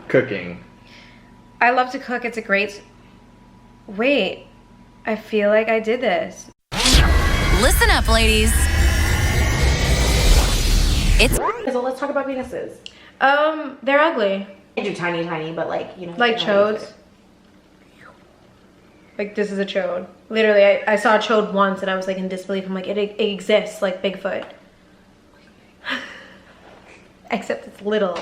Cooking. I love to cook. It's a great... Wait. I feel like I did this. Listen up, ladies. So let's talk about penises. They're ugly. I do tiny, but like, you know. Like chodes. Like, this is a chode. Literally, I saw a chode once and I was like in disbelief. I'm like, it exists like Bigfoot. Except it's little.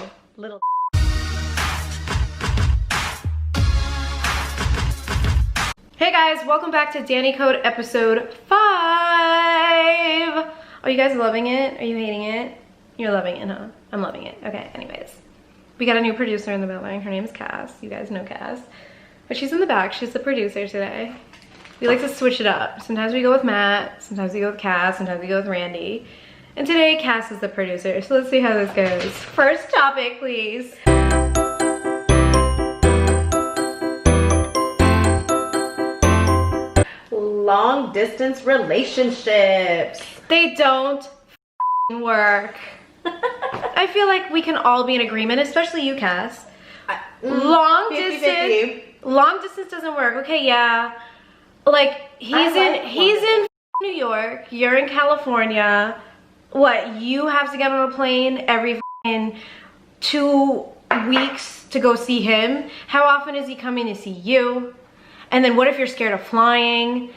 Hey guys, welcome back to Danni Code episode 5. Are you guys loving it? Are you hating it? You're loving it, huh? I'm loving it. Okay, anyways. We got a new producer in the building. Her name is Cass. You guys know Cass. But she's in the back. She's the producer today. We like to switch it up. Sometimes we go with Matt. Sometimes we go with Cass. Sometimes we go with Randy. And today, Cass is the producer. So let's see how this goes. First topic, please. Long distance relationships. They don't work. I feel like we can all be in agreement, especially you, Cass. Long 50-50. distance doesn't work. Okay, yeah. Like he's in New York, you're in California. What, you have to get on a plane every 2 weeks to go see him? How often is he coming to see you? And then what if you're scared of flying?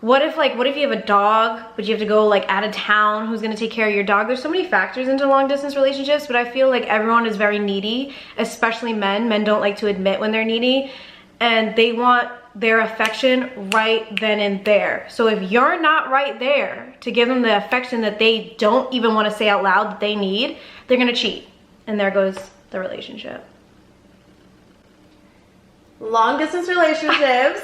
What if you have a dog, but you have to go like out of town? Who's gonna take care of your dog? There's so many factors into long distance relationships, but I feel like everyone is very needy, especially men. Men don't like to admit when they're needy, and they want their affection right then and there. So if you're not right there to give them the affection that they don't even want to say out loud that they need, they're gonna cheat. And there goes the relationship. Long distance relationships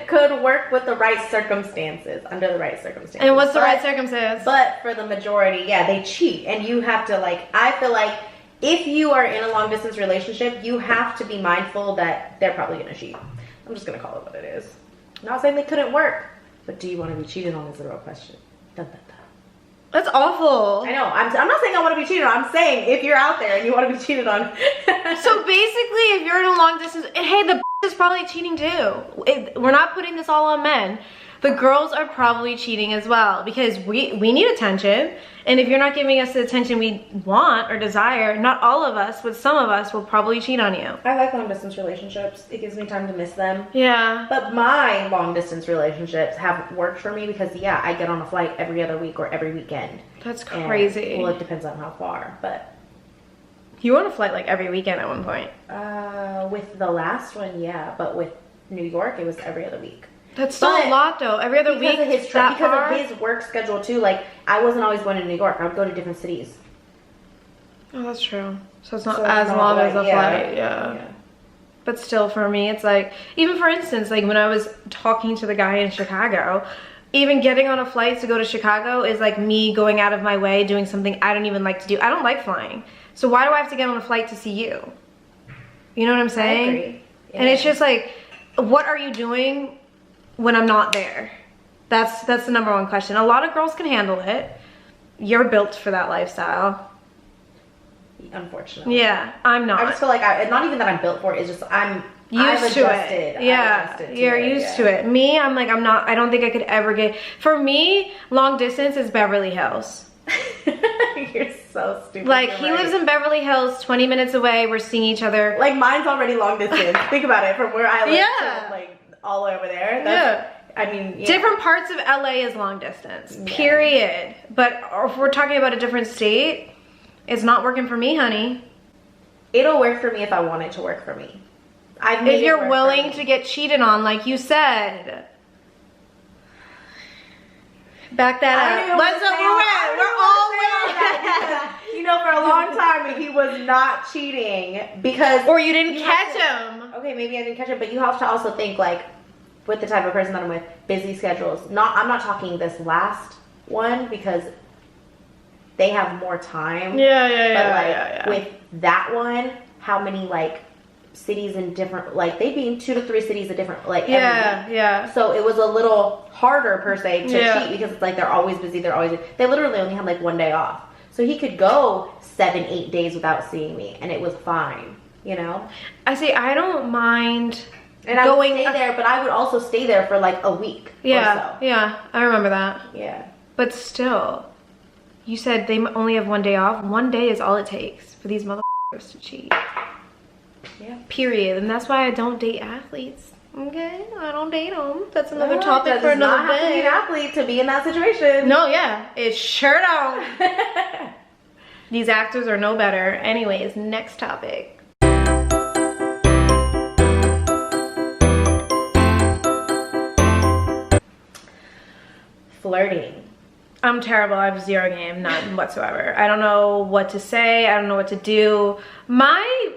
could work with the right circumstances, under the right circumstances. And what's the right circumstance? But for the majority, yeah, they cheat. And you have to I feel like if you are in a long distance relationship, you have to be mindful that they're probably gonna cheat. I'm just gonna call it what it is. I'm not saying they couldn't work, but do you want to be cheated on is the real question. Dun, dun, dun. That's awful. I know. I'm not saying I want to be cheated on. I'm saying if you're out there and you want to be cheated on. So basically, if you're in a long distance, and hey, the is probably cheating too. We're not putting this all on men. The girls are probably cheating as well because we need attention. And if you're not giving us the attention we want or desire, not all of us, but some of us will probably cheat on you. I like long distance relationships. It gives me time to miss them. Yeah. But my long distance relationships have worked for me because, yeah, I get on a flight every other week or every weekend. That's crazy. And, well, it depends on how far, but. You were on a flight like every weekend at one point. With the last one, yeah. But with New York, it was every other week. That's still a lot though. Every other week. Because of his work schedule too. Like I wasn't always going to New York. I would go to different cities. Oh, that's true. So it's not as long as a flight. Yeah. But still, for me, it's like, even for instance, like when I was talking to the guy in Chicago, even getting on a flight to go to Chicago is like me going out of my way, doing something I don't even like to do. I don't like flying. So why do I have to get on a flight to see you? You know what I'm saying? I agree. Yeah. And it's just like, what are you doing when I'm not there? That's the number one question. A lot of girls can handle it. You're built for that lifestyle. Unfortunately. Yeah, I'm not. I just feel like not even that I'm built for it. It's just I've adjusted. Yeah, you're used to it. Me, I'm like, I don't think I could ever get. For me, long distance is Beverly Hills. You're so stupid. Like he lives in Beverly Hills, 20 minutes away. We're seeing each other. Like mine's already long distance. Think about it, from where I live to like all over there. I mean, different parts of LA is long distance, period. But if we're talking about a different state, it's not working for me, honey. It'll work for me if I want it to work for me. If you're willing to get cheated on, like you said. Back that up. Let's know we're all winning. You know, for a long time he was not cheating because or you didn't catch him. Okay, maybe I didn't catch him, but you have to also think like with the type of person that I'm with, busy schedules. I'm not talking this last one because they have more time. Yeah. With that one, how many like cities in different, like they'd be in 2 to 3 cities of different, like every week. So it was a little harder per se to cheat because it's like they're always busy. They literally only had like 1 day off. So he could go 7-8 days without seeing me and it was fine. you know? I say I don't mind And I would stay there, but I would also stay there for like a week or so. Yeah, I remember that. Yeah. But still, you said they only have 1 day off. 1 day is all it takes for these motherfuckers to cheat. Yeah. Period. And that's why I don't date athletes. Okay? I don't date them. That's another topic for another day. You don't have to be an athlete to be in that situation. No, yeah. It sure don't. These actors are no better. Anyways, next topic. Flirting. I'm terrible. I have zero game, none whatsoever. I don't know what to say. I don't know what to do. My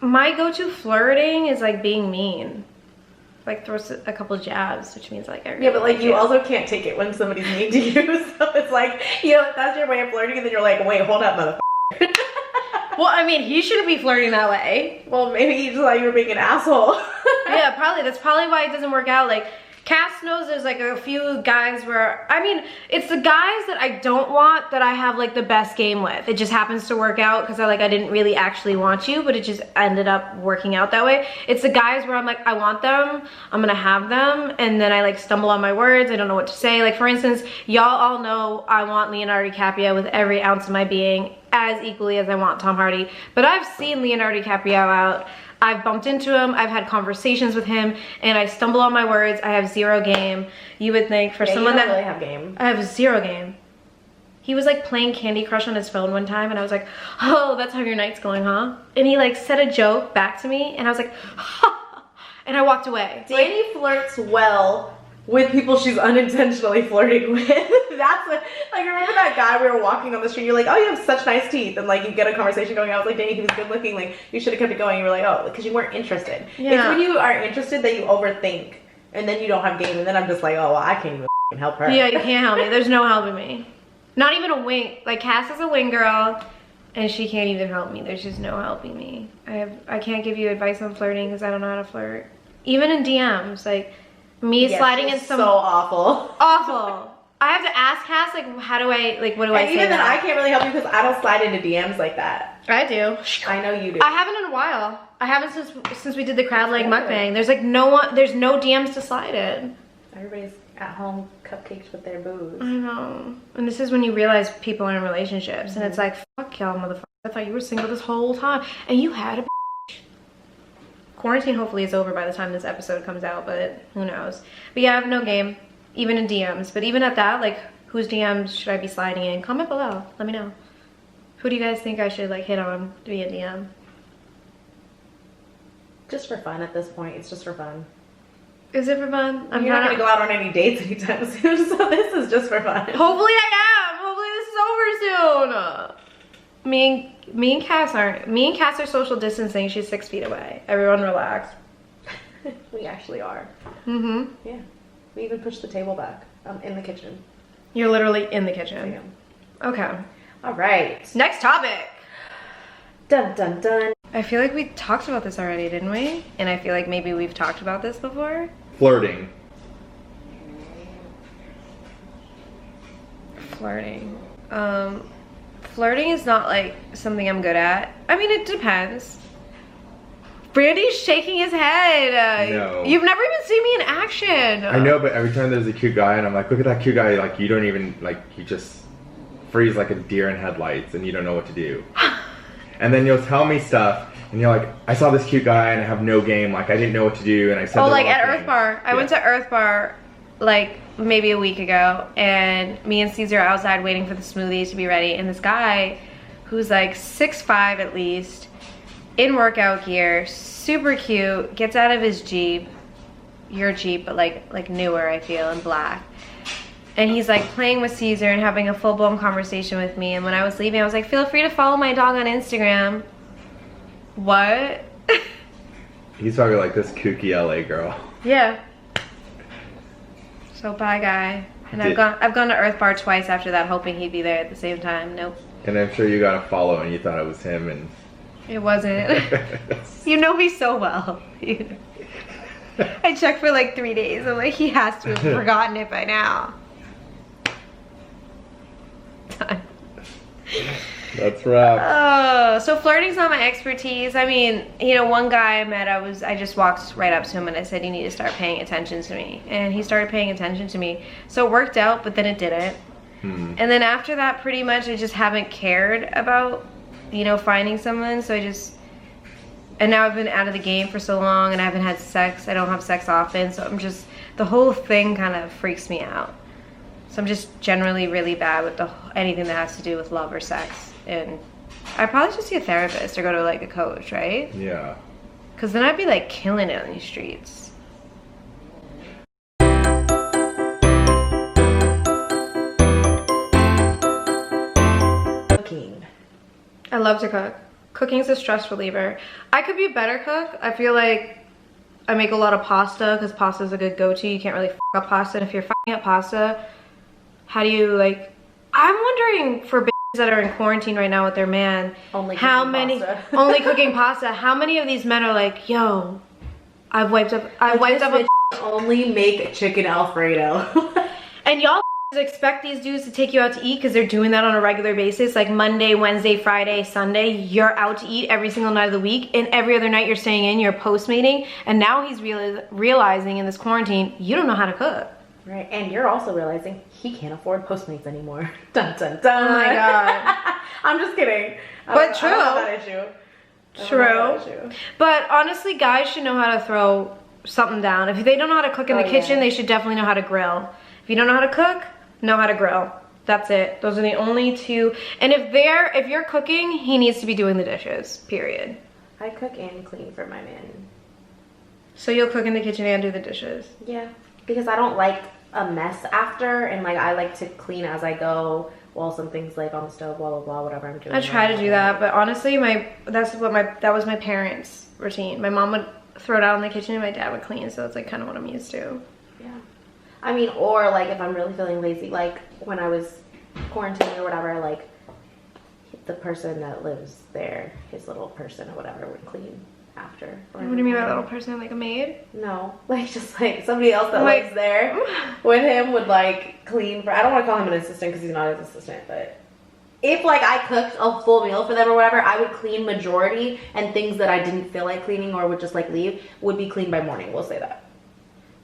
go-to flirting is like being mean. Like throw a couple jabs, which means like yeah, but like you also can't take it when somebody's mean to you. So it's like, you know, that's your way of flirting, and then you're like, wait, hold up, motherfucker. Well, I mean, he shouldn't be flirting that way. Well, maybe he just thought you were being an asshole. Yeah, probably. That's probably why it doesn't work out. Like, Cass knows there's like a few guys where, I mean, it's the guys that I don't want that I have like the best game with. It just happens to work out because I didn't really actually want you, but it just ended up working out that way. It's the guys where I'm like, I want them, I'm gonna have them, and then I like stumble on my words, I don't know what to say. Like for instance, y'all all know I want Leonardo DiCaprio with every ounce of my being as equally as I want Tom Hardy, but I've seen Leonardo DiCaprio out. I've bumped into him, I've had conversations with him, and I stumble on my words. I have zero game. You would think for someone you that really have game. I have zero game. He was like playing Candy Crush on his phone one time, and I was like, oh, that's how your night's going, huh? And he like said a joke back to me, and I was like, ha, and I walked away. Danni flirts well with people she's unintentionally flirting with. That's what, like, remember that guy we were walking on the street, you're like, oh, you have such nice teeth, and like you get a conversation going. I was like, Danni, he was good looking, like you should have kept it going. You were like, oh, because you weren't interested. Yeah. It's when you are interested that you overthink, and then you don't have game, and then I'm just like, oh, well, I can't even help her. Yeah, you can't help me. There's no helping me. Not even a wink. Like Cass is a wing girl, and she can't even help me. There's just no helping me. I can't give you advice on flirting because I don't know how to flirt. Even in DMs, like me sliding in some so awful. Awful. I have to ask Cass, like, how do I, like, what do I say? Even then, I can't really help you because I don't slide into DMs like that. I do. I know you do. I haven't in a while. I haven't since we did the crowd leg mukbang. There's like there's no DMs to slide in. Everybody's at home cupcakes with their booze. I know. And this is when you realize people are in relationships, and it's like, fuck y'all, motherfucker. I thought you were single this whole time, and you had a bitch. Quarantine hopefully is over by the time this episode comes out, but who knows. But yeah, I have no game, even in DMs. But even at that, like, whose DMs should I be sliding in? Comment below. Let me know. Who do you guys think I should, like, hit on to be a DM? Just for fun at this point. It's just for fun. Is it for fun? You're not going to go out on any dates anytime soon, so this is just for fun. Hopefully I am. Hopefully this is over soon. Me and Cass are social distancing. She's 6 feet away. Everyone relax. We actually are. Mm-hmm. Yeah. We even pushed the table back. In the kitchen. You're literally in the kitchen. Yeah. Okay. All right. Next topic. Dun dun dun. I feel like we talked about this already, didn't we? And I feel like maybe we've talked about this before. Flirting. Flirting. Flirting is not like something I'm good at. I mean, it depends. Brandy's shaking his head. No. You've never even seen me in action. I know, but every time there's a cute guy and I'm like, look at that cute guy, like you don't even, like you just freeze like a deer in headlights and you don't know what to do. And then you'll tell me stuff and you're like, I saw this cute guy and I have no game, like I didn't know what to do and I said Oh, the like wrong at thing. Earth Bar. I went to Earth Bar like maybe a week ago, and me and Caesar are outside waiting for the smoothies to be ready, and this guy who's like 6'5" at least, in workout gear, super cute, gets out of his Jeep, your Jeep, but like newer, I feel, in black. And he's like playing with Caesar and having a full-blown conversation with me. And when I was leaving, I was like, feel free to follow my dog on Instagram. What? He's probably like this kooky LA girl. Yeah. So bye, guy. And I've gone to Earth Bar twice after that, hoping he'd be there at the same time. Nope. And I'm sure you got a follow and you thought it was him and... It wasn't. You know me so well. I checked for like 3 days. I'm like, he has to have forgotten it by now. Done. That's right. So flirting's not my expertise. I mean, you know, one guy I met, I just walked right up to him and I said, you need to start paying attention to me. And he started paying attention to me. So it worked out, but then it didn't. And then after that, pretty much, I just haven't cared about, you know, finding someone. So and now I've been out of the game for so long and I haven't had sex. I don't have sex often. So the whole thing kind of freaks me out. So I'm just generally really bad with anything that has to do with love or sex. And I probably should see a therapist or go to like a coach, right? Yeah. Because then I'd be like killing it on these streets. Cooking. I love to cook. Cooking's a stress reliever. I could be a better cook. I feel like I make a lot of pasta because pasta is a good go-to. You can't really f up pasta. And if you're f***ing up pasta, how do you like... I'm wondering for bitches that are in quarantine right now with their man, Only only cooking pasta. How many of these men are like, yo, I wiped up a... Only make chicken Alfredo. And y'all expect these dudes to take you out to eat because they're doing that on a regular basis, like Monday, Wednesday, Friday, Sunday. You're out to eat every single night of the week, and every other night you're staying in, you're postmating, and now he's realizing in this quarantine you don't know how to cook. Right, and you're also realizing he can't afford Postmates anymore. Dun dun dun. Oh my god. I'm just kidding. But true. I don't have that issue. True. But honestly, guys should know how to throw something down. If they don't know how to cook in the kitchen, they should definitely know how to grill. If you don't know how to cook, know how to grill. That's it. Those are the only two. And if you're cooking, he needs to be doing the dishes, period. I cook and clean for my man. So you'll cook in the kitchen and do the dishes? Yeah, because I don't like a mess after, and like I like to clean as I go while something's like on the stove, blah blah blah, whatever I'm doing. I try to do that, but honestly, that was my parents' routine. My mom would throw it out in the kitchen and my dad would clean, so it's like kind of what I'm used to. Yeah. I mean, or like if I'm really feeling lazy, like when I was quarantining or whatever, like the person that lives there, his little person or whatever, would clean after. What do you mean by little person? Like a maid? No, like just like somebody else that lives there with him would like clean for. I don't want to call him an assistant because he's not his assistant, but if like I cooked a full meal for them or whatever, I would clean majority, and things that I didn't feel like cleaning or would just like leave would be cleaned by morning. We'll say that.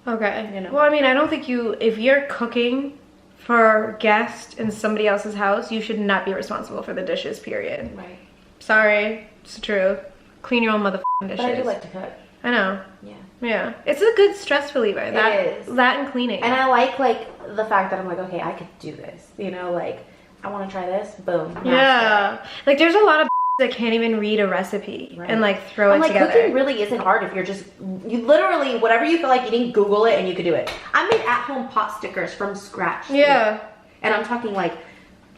Okay. You know. Well, I mean, I don't think if you're cooking for guests in somebody else's house, you should not be responsible for the dishes, period. Right. Sorry, it's the truth. Clean your own motherfucking dishes. But I do like to cook. I know. Yeah. Yeah. It's a good stress reliever. It is. That and cleaning. And I like the fact that I'm like, okay, I could do this. You know, like I want to try this. Boom. Yeah. Like there's a lot of that can't even read a recipe and like throw it together. Cooking really isn't hard if you're you literally, whatever you feel like eating, Google it and you can do it. I made at-home pot stickers from scratch. Yeah. And I'm talking like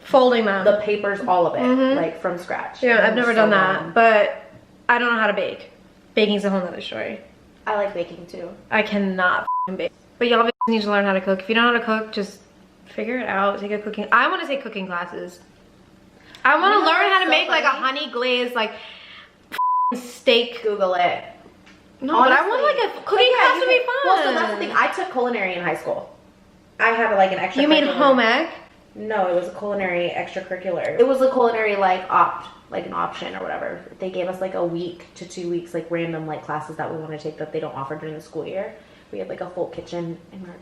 folding them. The papers, all of it, like from scratch. Yeah, I've never done that, but I don't know how to bake. Baking's a whole nother story. I like baking too. I cannot bake. But y'all need to learn how to cook. If you don't know how to cook, just figure it out. Take a cooking. I want to take cooking classes. I want to learn how to make like a honey glazed like steak. Google it. No, honestly, but I want like a cooking class to be fun. Well, so that's the thing. I took culinary in high school. I had like an extra. You mean home ec? No, it was a culinary extracurricular. It was a culinary like an option or whatever. They gave us like a week to 2 weeks like random like classes that we want to take that they don't offer during the school year. We had like a full kitchen in our.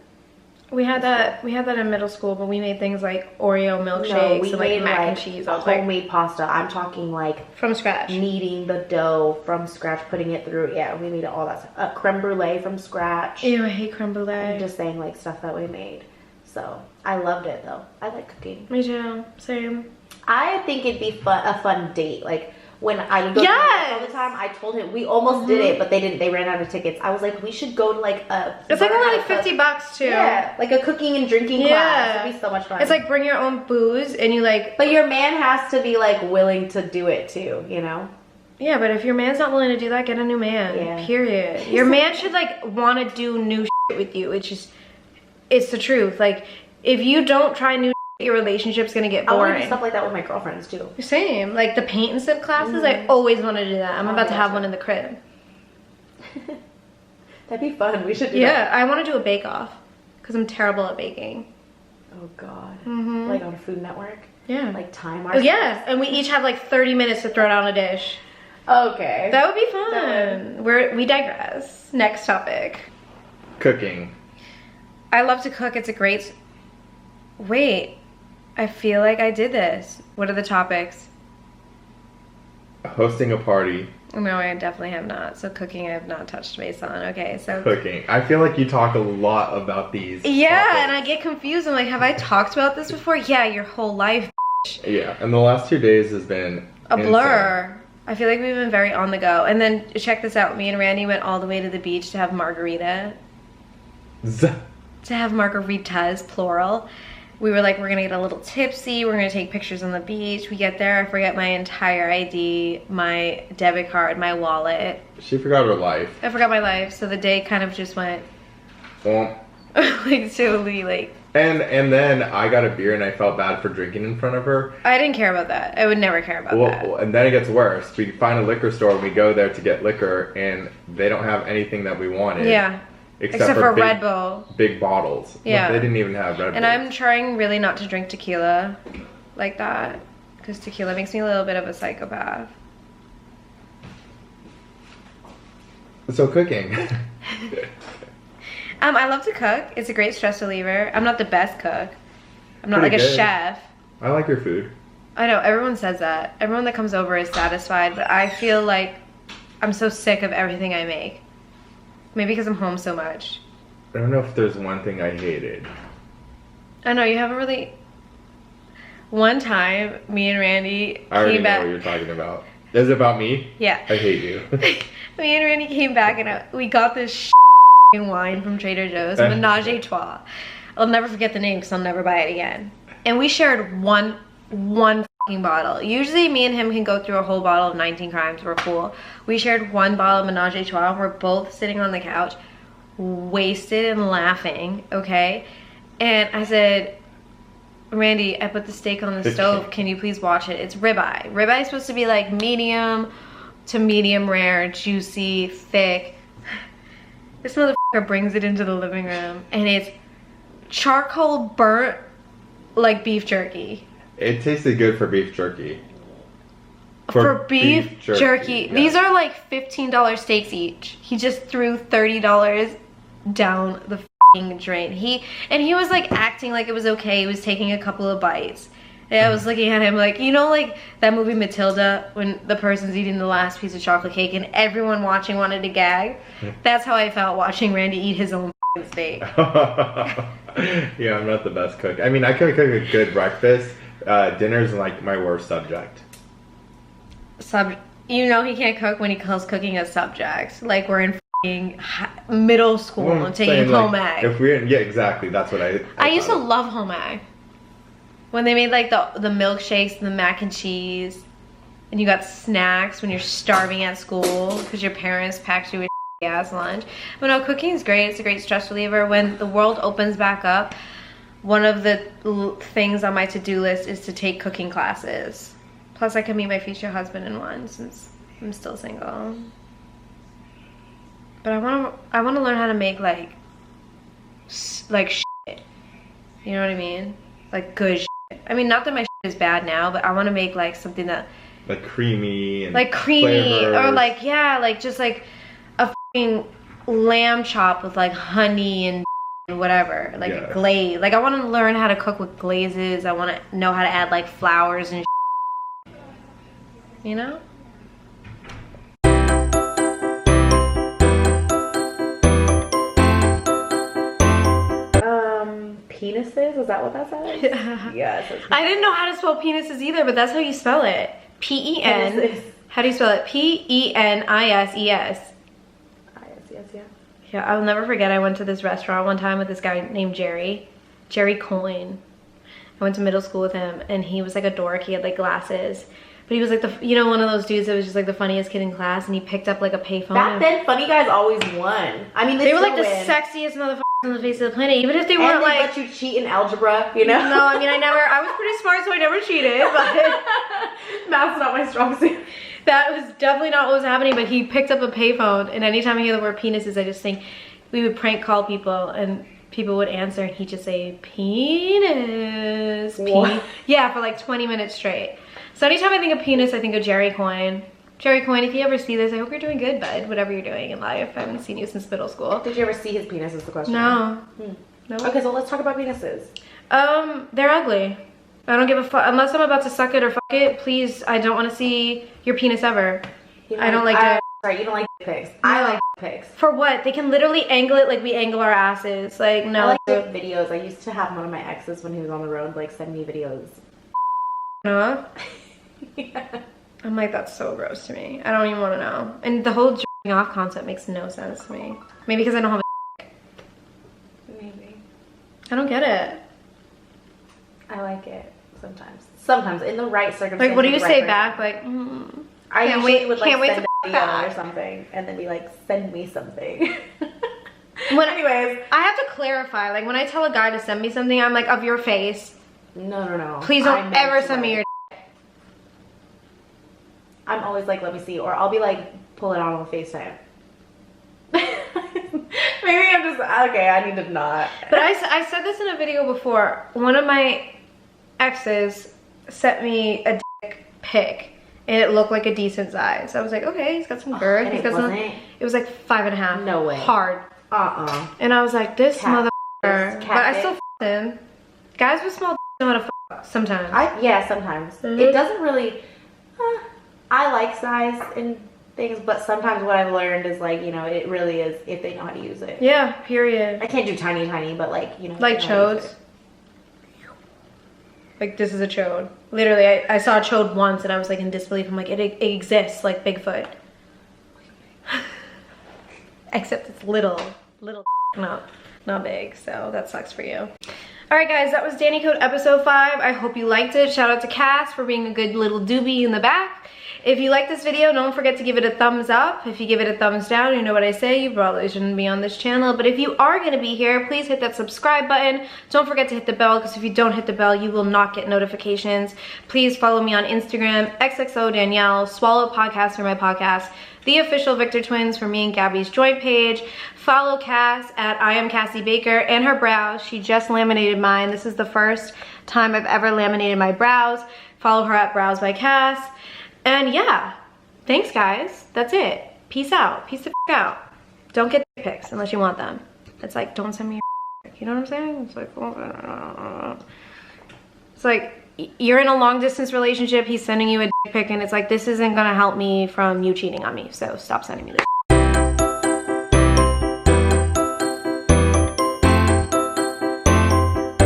We had that in middle school, but we made things like Oreo milkshakes and like mac and cheese. Homemade pasta. I'm talking like from scratch. Kneading the dough from scratch, putting it through. Yeah, we made all that stuff. Creme brulee from scratch. Ew, I hate creme brulee. I'm just saying like stuff that we made. So I loved it though. I like cooking. Me too. Same. I think it'd be a fun date. Like when I would go to all the time, I told him we almost did it, but they didn't. They ran out of tickets. I was like, we should go to like a. It's like only like $50 too. Yeah, like a cooking and drinking class. It'd be so much fun. It's like bring your own booze and you like. But your man has to be like willing to do it too. You know. Yeah, but if your man's not willing to do that, get a new man. Yeah. Period. Your man should like want to do new shit with you. It's the truth. Like if you don't try new. Your relationship's gonna get boring. I want to do stuff like that with my girlfriends too. Same, like the paint and sip classes. I always want to do that. I'm about to have one in the crib. That'd be fun. We should do that. Yeah, I want to do a bake off because I'm terrible at baking. Oh God. Like on Food Network. Yeah. Like time Oh ourselves? yes, and we each have like 30 minutes to throw it on a dish. Okay. That would be fun. We digress. Next topic. Cooking. I love to cook. It's a great... Wait. I feel like I did this. What are the topics? Hosting a party. No, I definitely have not. So cooking I have not touched base on. Okay, so... Cooking. I feel like you talk a lot about these Yeah, topics. and I get confused. I'm like, have I talked about this before? Yeah, your whole life. Yeah, and the last 2 days has been A blur. I feel like we've been very on the go. And then, check this out. Me and Randy went all the way to the beach to have margarita. insane. To have margaritas, plural. We were like, we're gonna get a little tipsy. We're gonna take pictures on the beach. We get there, I forget my entire ID, my debit card, my wallet. She forgot her life. I forgot my life. So the day kind of just went Well, like totally like. and then I got a beer and I felt bad for drinking in front of her. I didn't care about that. I would never care about that. And then it gets worse. We find a liquor store and we go there to get liquor and they don't have anything that we wanted. Yeah. Except for Red Bull. Big bottles. Yeah. They didn't even have Red Bull. And I'm trying really not to drink tequila like that. Because tequila makes me a little bit of a psychopath. So cooking. I love to cook. It's a great stress reliever. I'm not the best cook. I'm not Pretty like a good. chef. I like your food. I know, everyone says that. Everyone that comes over is satisfied, but I feel like I'm so sick of everything I make. Maybe because I'm home so much. I don't know if there's one thing I hated. I know, you haven't really... One time, me and Randy I already came know back... what you're talking about. Is it about me? Yeah. I hate you. Me and Randy came back and we got this wine from Trader Joe's, Menage a Trois. I'll never forget the name because I'll never buy it again. And we shared one fucking bottle. Usually me and him can go through a whole bottle of 19 Crimes. We're cool. We shared one bottle of Menage a Trois and we're both sitting on the couch, wasted and laughing, okay? And I said, Randy, I put the steak on the stove. Can you please watch it? It's ribeye. Ribeye is supposed to be like medium to medium rare, juicy, thick. This motherfucker brings it into the living room and it's charcoal burnt like beef jerky. It tasted good for beef jerky. For beef jerky. Yeah. These are like $15 steaks each. He just threw $30 down the fucking drain. He was like acting like it was okay. He was taking a couple of bites. And I was looking at him like, you know, like that movie Matilda when the person's eating the last piece of chocolate cake and everyone watching wanted to gag? That's how I felt watching Randy eat his own steak. Yeah, I'm not the best cook. I mean, I can cook a good breakfast. Dinner's like my worst subject. You know he can't cook when he calls cooking a subject. Like we're in f***ing middle school Well, I'm and taking saying, home like, ag. If we're yeah, exactly. That's what I used to thought of. love home ag. When they made like the milkshakes and the mac and cheese, and you got snacks when you're starving at school because your parents packed you a ass lunch. But no, cooking is great. It's a great stress reliever. When the world opens back up, one of the things on my to-do list is to take cooking classes. Plus, I can meet my future husband in one since I'm still single. But I want to learn how to make like shit. You know what I mean? Like good shit. I mean, not that my shit is bad now, but I want to make like something that like creamy and like creamy flavors. or like yeah, like just like a fucking lamb chop with like honey and whatever, like a glaze. Like I want to learn how to cook with glazes. I want to know how to add like flowers and you know? Penises? Is that what that says? Yes. I didn't know how to spell penises either, but that's how you spell it. P-E-N. Penises. How do you spell it? P-E-N-I-S-E-S. Yes. Yeah, I'll never forget. I went to this restaurant one time with this guy named Jerry Coyne. I went to middle school with him, and he was like a dork. He had like glasses, but he was like one of those dudes that was just like the funniest kid in class, and he picked up like a payphone. Back then, funny guys always won. I mean, they were like the sexiest motherfuckers on the face of the planet, even if they weren't and they like. let you cheat in algebra, you know? No, I mean I was pretty smart, so I never cheated. But math's not my strong suit. that was definitely not what was happening. But he picked up a payphone, and anytime I hear the word penises, I just think we would prank call people, and people would answer and he'd just say, penis. What? Yeah, for like 20 minutes straight. So anytime I think of penis, I think of Jerry Coyne. Jerry Coyne, if you ever see this, I hope you're doing good, bud, whatever you're doing in life. I haven't seen you since middle school. Did you ever see his penis is the question? No. No. Okay, so let's talk about penises. They're ugly. I don't give a fuck. Unless I'm about to suck it or fuck it, please, I don't want to see your penis ever. I don't like it. Sorry, you don't like dick pics. I like dick pics. For what? They can literally angle it like we angle our asses. Like, no. I like dick videos. I used to have one of my exes when he was on the road, like, send me videos. Huh? Yeah. I'm like, that's so gross to me. I don't even want to know. And the whole jerking off concept makes no sense to me. Maybe because I don't have a Maybe. I don't get it. I like it sometimes. Sometimes, in the right circumstances. Like, what do you the say right back? person. Like, I can't usually wait- would like can't wait send to a video back. or something, and then be like, send me something. When, Anyways. I have to clarify. Like, when I tell a guy to send me something, I'm like, of your face. No. Please don't ever send me your I'm always like, let me see. Or I'll be like, pull it on FaceTime. Maybe I'm just, okay, I need to not. But I said this in a video before. One of my exes sent me a dick pic. And it looked like a decent size. So I was like, okay, he's got some girth. And He's it got some, wasn't? it was like 5.5. No way. Hard. And I was like, this motherfucker. But I still f***ed him. Guys with small dicks know how to f*** sometimes. Yeah, sometimes. Mhm. It doesn't really, I like size and things, but sometimes what I've learned is like, you know, it really is if they know how to use it. Yeah, period. I can't do tiny, but like, you know. Like they know how to use chodes. Like, this is a chode. Literally, I saw a chode once and I was like in disbelief. I'm like, it exists like Bigfoot. Except it's little, not big. So that sucks for you. All right, guys, that was Danny Code episode 5. I hope you liked it. Shout out to Cass for being a good little doobie in the back. If you like this video, don't forget to give it a thumbs up. If you give it a thumbs down, you know what I say, you probably shouldn't be on this channel. But if you are gonna be here, please hit that subscribe button. Don't forget to hit the bell, because if you don't hit the bell, you will not get notifications. Please follow me on Instagram, XXO Danielle, Swallow Podcast for my podcast, The Official Victor Twins for me and Gabby's joint page. Follow Cass at I am Cassie Baker, and her brows. She just laminated mine. This is the first time I've ever laminated my brows. Follow her at Brows by Cass. And yeah, thanks guys. That's it. Peace out. Peace the f out. Don't get dick pics unless you want them. It's like, don't send me your dick. You know what I'm saying? It's like, you're in a long distance relationship, he's sending you a dick pic, and it's like, this isn't gonna help me from you cheating on me, so stop sending me this.